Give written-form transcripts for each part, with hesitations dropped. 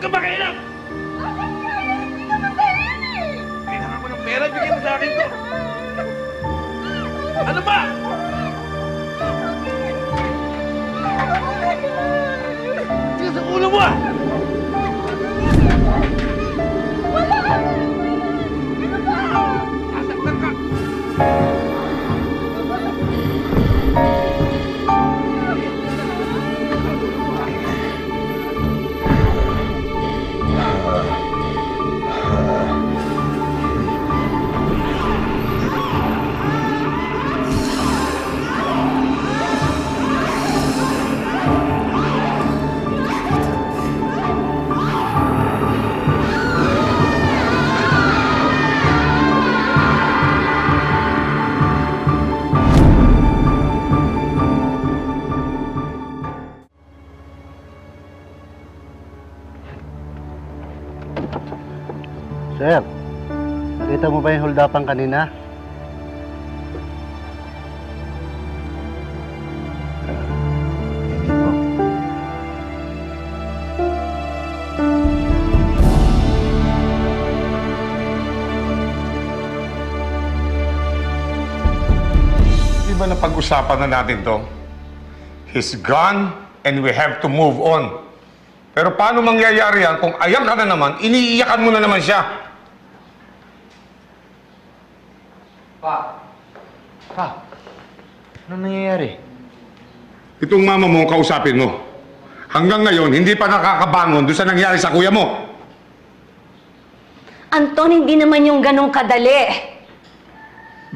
ka pakialam! Bakit kaya? Hindi naman sa'yo yan eh! Kailangan mo ng pera, bigyan mo sa akin to! Ano ba? Sige sa ulo mo ah! Wala! Ano ba? Sasaktan ka! Sir, nakita mo ba yung hold-upan kanina? Hindi po. Di ba napag-usapan na natin to? He's gone and we have to move on. Pero paano mangyayari yan kung ayan ka na naman, iniiyakan mo na naman siya? Pa, ano nangyayari? Itong mama mo ang kausapin mo. Hanggang ngayon, hindi pa nakakabangon doon sa nangyari sa kuya mo. Anton, hindi naman yung ganong kadali.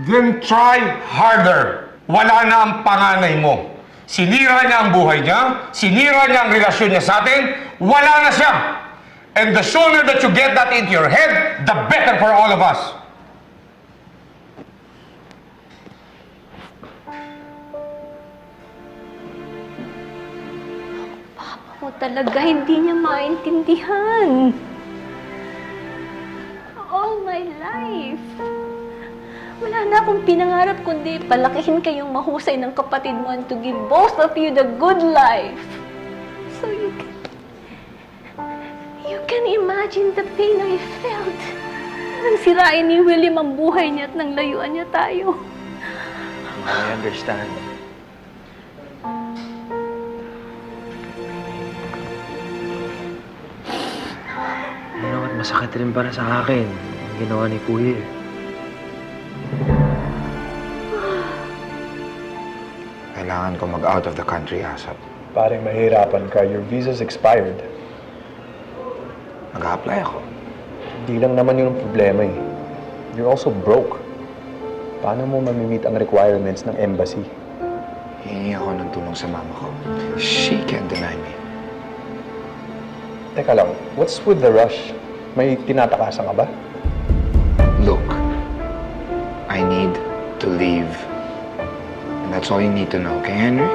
Then try harder. Wala na ang panganay mo. Sinira niya ang buhay niya, sinira niya ang relasyon niya sa atin, wala na siya. And the sooner that you get that into your head, the better for all of us. Papa mo talaga hindi niya maintindihan. All my life. Wala na akong pinangarap kundi palakihin kayong mahusay ng kapatid mo and to give both of you the good life. So you can imagine the pain I felt nang sirain ni William ang buhay niya at nang layuan niya tayo. I understand. Ano at masakit rin para sa akin ang ginawa ni Kuya eh. Kailangan ko mag-out of the country, ASAP. Parang mahirapan ka. Your visa's expired. Mag-a-apply ako. Hindi lang naman yun ang problema eh. You're also broke. Paano mo mamimit ang requirements ng embassy? Hihingi ako ng tulong sa mama ko. She can't deny me. Teka lang, what's with the rush? May tinatakasan ka ba? Look, I need to leave. And that's all you need to know, okay, Henry?